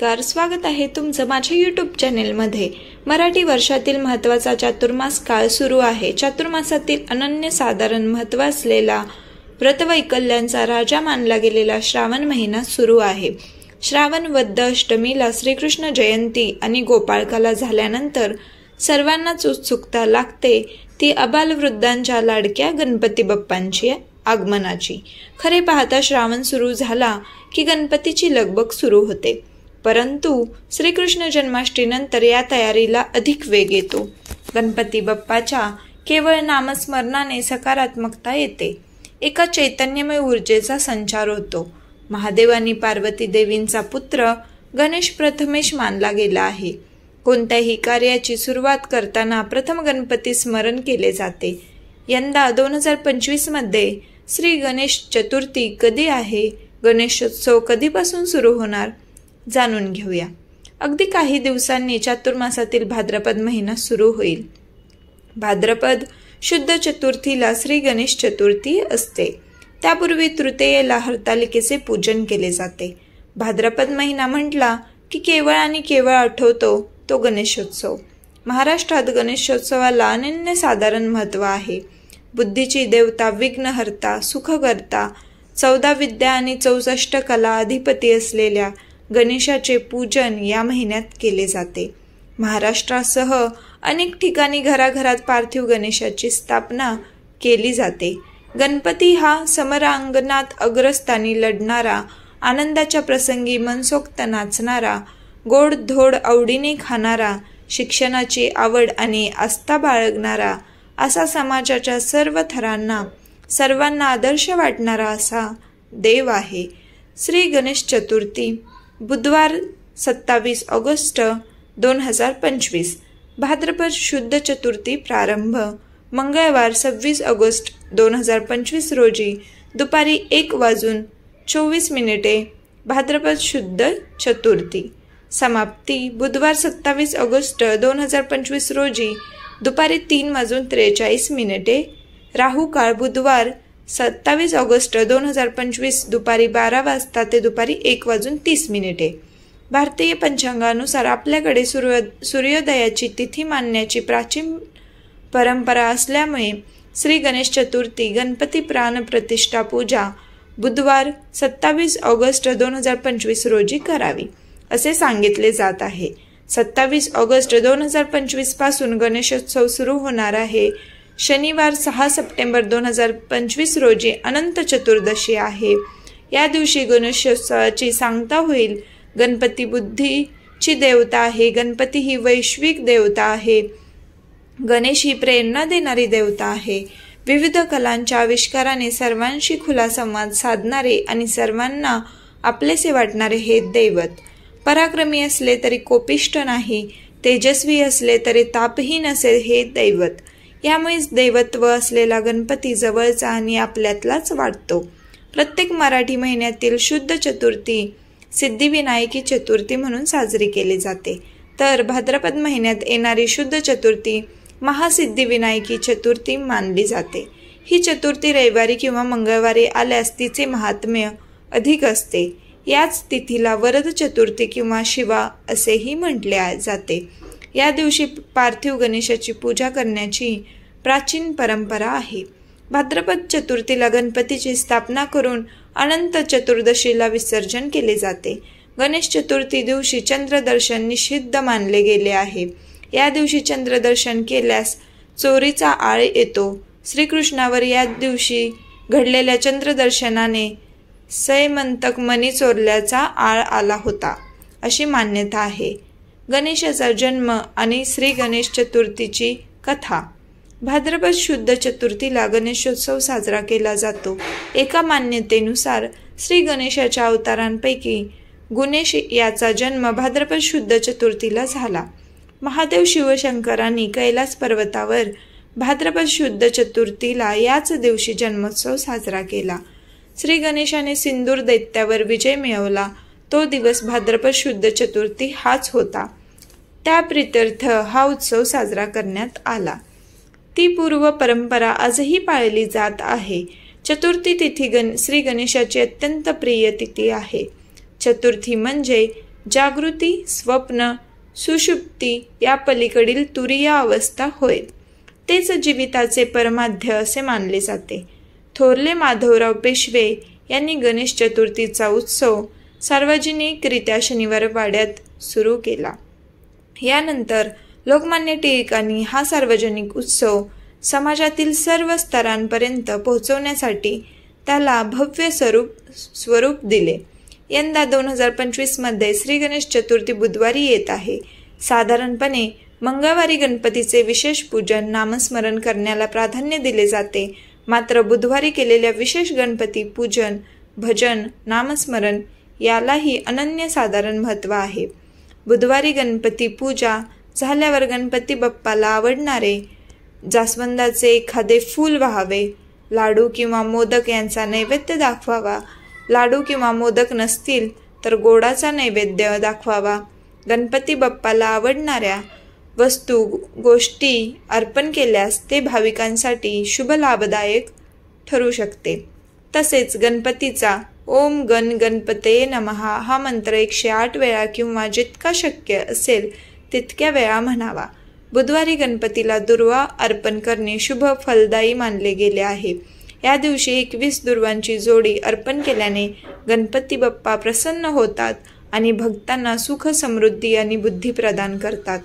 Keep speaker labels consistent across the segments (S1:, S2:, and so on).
S1: नमस्कार, स्वागत आहे तुमचं माझ्या यूट्यूब चॅनेलमध्ये। मराठी वर्षातील महत्त्वाचा चातुर्मास काळ सुरू आहे। चातुर्मासातील अनन्यसाधारण महत्त्व असलेला व्रतवैकल्यांचा राजा मानला गेलेला श्रावण महिना सुरू आहे। श्रावण वद्य अष्टमीला श्रीकृष्ण जयंती आणि गोपाळकाला झाल्यानंतर सर्वांनाच उत्सुकता लागते ती अबालवृद्धांच्या लाडक्या गणपती बाप्पांची आगमनाची। खरे पाहता श्रावण सुरू झाला की गणपतीची लगबग सुरू होते, परंतु श्रीकृष्ण जन्माष्टमीनंतर या तयारीला अधिक वेग येतो। गणपती बाप्पाच्या केवळ नामस्मरणाने सकारात्मकता येते, एका चैतन्यमय ऊर्जेचा संचार होतो। महादेव आणि पार्वती देवींचा पुत्र गणेश प्रथमेश मानला गेला आहे। कोणत्याही कार्याची सुरुवात करताना प्रथम गणपती स्मरण केले जाते। यंदा 2025 मध्ये श्री गणेश चतुर्थी कधी आहे, गणेशोत्सव कधीपासून सुरू होणार, जाणून घेऊया। अगदी काही दिवसांनी चातुर्मासातील भाद्रपद महिना सुरू होईल। भाद्रपद शुद्ध चतुर्थीला श्री गणेश चतुर्थी असते। त्यापूर्वी तृतीयेला हरतालिकेचे पूजन केले जाते। भाद्रपद महिना म्हटला की केवळ आणि केवळ आठवतो तो गणेशोत्सव। महाराष्ट्रात गणेशोत्सवाला अनन्यसाधारण महत्त्व आहे। बुद्धीची देवता, विघ्नहर्ता, सुखकर्ता, 14 विद्या आणि 64 कला अधिपती असलेल्या गणेशाचे पूजन या महिन्यात केले जाते। महाराष्ट्रासह अनेक ठिकाणी घराघरात पार्थिव गणेशाची स्थापना केली जाते। गणपती हा समरांगणात अग्रस्थानी लढणारा, आनंदाच्या प्रसंगी मनसोक्त नाचणारा, गोडधोड आवडीने खाणारा, शिक्षणाची आवड आणि आस्था बाळगणारा असा समाजाच्या सर्व थरांना सर्वांना आदर्श वाटणारा असा देव आहे। श्री गणेश चतुर्थी बुधवार 27 ऑगस्ट 2025, भाद्रपद शुद्ध चतुर्थी प्रारंभ मंगळवार 26 ऑगस्ट 2025 रोजी दुपारी 1:24 भाद्रपद शुद्ध चतुर्थी। समाप्ती बुधवार 27 ऑगस्ट 2025 रोजी दुपारी 3:43। राहू काळ बुधवार 27 ऑगस्ट 2025 दुपारी 12 ते दुपारी 1:30। भारतीय पंचांगानुसार आपल्याकडे सूर्योदयाची तिथी मानण्याची प्राचीन परंपरा असल्यामुळे श्री गणेश चतुर्थी गणपती प्राण प्रतिष्ठा पूजा बुधवार 27 ऑगस्ट 2025 रोजी करावी असे सांगितले जात आहे। 27 ऑगस्ट 2025 पासून गणेशोत्सव सुरू होणार आहे। शनिवार 6 सप्टेंबर 2025 रोजी अनंत चतुर्दशी आहे। या दिवशी गणेशोत्सवाची सांगता होईल। गणपती बुद्धीची देवता आहे। गणपती ही वैश्विक देवता आहे। गणेश ही प्रेरणा देणारी देवता आहे। विविध कलांच्या आविष्काराने सर्वांशी खुला संवाद साधणारे आणि सर्वांना आपलेसे वाटणारे हे दैवत। पराक्रमी असले तरी कोपिष्ट नाही, तेजस्वी असले तरी तापहीन नसेल हे दैवत। यामुळेच दैवत्व असलेला गणपती जवळचा आणि आपल्यातलाच वाटतो। प्रत्येक मराठी महिन्यातील शुद्ध चतुर्थी सिद्धिविनायकी चतुर्थी म्हणून साजरी केली जाते, तर भाद्रपद महिन्यात येणारी शुद्ध चतुर्थी महासिद्धिविनायकी चतुर्थी मानली जाते। ही चतुर्थी रविवारी किंवा मंगळवारी आल्यास तिचे महात्म्य अधिक असते। याच तिथीला वरद चतुर्थी किंवा शिवा असेही म्हटले जाते। या दिवशी पार्थिव गणेशाची पूजा करण्याची प्राचीन परंपरा आहे। भाद्रपद चतुर्थीला गणपतीची स्थापना करून अनंत चतुर्दशीला विसर्जन केले जाते। गणेश चतुर्थी दिवशी चंद्रदर्शन निषिद्ध मानले गेले आहे। या दिवशी चंद्रदर्शन केल्यास चोरीचा आळ येतो। श्रीकृष्णावर या दिवशी घडलेल्या चंद्रदर्शनाने सैमंतक मणी चोरल्याचा आळ आला होता अशी मान्यता आहे। गणेशाचा जन्म आणि श्री गणेश चतुर्थीची कथा। भाद्रपद शुद्ध चतुर्थीला गणेशोत्सव साजरा केला जातो। एका मान्यतेनुसार श्री गणेशाच्या अवतारांपैकी गुणेश याचा जन्म भाद्रपद शुद्ध चतुर्थीला झाला। महादेव शिवशंकरांनी कैलास पर्वतावर भाद्रपद शुद्ध चतुर्थीला याच दिवशी जन्मोत्सव साजरा केला। श्री गणेशाने सिंदूर दैत्यावर विजय मिळवला तो दिवस भाद्रपद शुद्ध चतुर्थी हाच होता। त्या प्रित्यर्थ हा उत्सव साजरा करण्यात आला। ती पूर्व परंपरा आजही पाळली जात आहे। चतुर्थी तिथी श्री गणेशाची अत्यंत प्रिय तिथी आहे। चतुर्थी म्हणजे जागृती, स्वप्न, सुषुप्ती या पलीकडील तुरीय अवस्था होय. तेच जीविताचे परमाध्य असे मानले जाते. थोरले माधवराव पेशवे यांनी गणेश चतुर्थीचा उत्सव सार्वजनिकरित्या शनिवार वाड्यात सुरू केला. यानंतर लोकमान्य टिळकांनी हा सार्वजनिक उत्सव समाजातील सर्व स्तरांपर्यंत पोहोचवण्यासाठी त्याला भव्य स्वरूप दिले. यंदा 2025 मध्ये श्री गणेश चतुर्थी बुधवारी येत आहे. साधारणपणे मंगळवारी गणपतीचे विशेष पूजन, नामस्मरण करण्याला प्राधान्य दिले जाते. मात्र बुधवारी केलेल्या विशेष गणपती पूजन, भजन, नामस्मरण यालाही अनन्यसाधारण महत्त्व आहे. बुधवारी गणपती पूजा झाल्यावर गणपती बाप्पाला आवडणारे जास्वंदाचे एखादे फूल व्हावे, लाडू किंवा मोदक यांचा नैवेद्य दाखवावा. लाडू किंवा मोदक नसतील तर गोडाचा नैवेद्य दाखवावा. गणपती बाप्पाला आवडणाऱ्या वस्तू, गोष्टी अर्पण केल्यास ते भाविकांसाठी शुभ लाभदायक ठरू शकते. तसेच गणपतीचा ओम गण गणपतये नमः हा मंत्र 108 वेळा किंवा जितका शक्य असेल तितक्या वेळा म्हणावा. बुधवारी गणपतीला दुर्वा अर्पण करणे शुभ फलदायी मानले गेले आहे. या दिवशी 21 दुर्वांची जोडी अर्पण केल्याने गणपती बाप्पा प्रसन्न होतात आणि भक्तांना सुख, समृद्धी आणि बुद्धी प्रदान करतात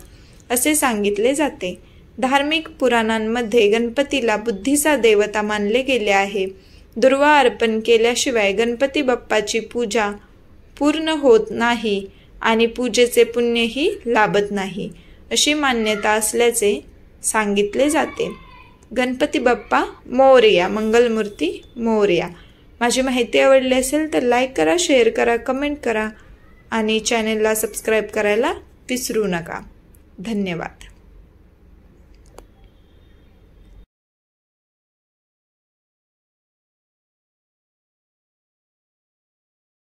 S1: असे सांगितले जाते. धार्मिक पुराणांमध्ये गणपतीला बुद्धीचा देवता मानले गेले आहे. दुर्वा अर्पण केल्याशिवाय गणपती बाप्पाची पूजा पूर्ण होत नाही आणि पूजेचे पुण्यही लाभत नाही अशी मान्यता असल्याचे सांगितले जाते. गणपती बाप्पा मोरया, मंगलमूर्ती मोरया. माझी माहिती आवडली असेल तर लाईक करा, शेअर करा, कमेंट करा आणि चॅनेलला सबस्क्राईब करायला विसरू नका. धन्यवाद.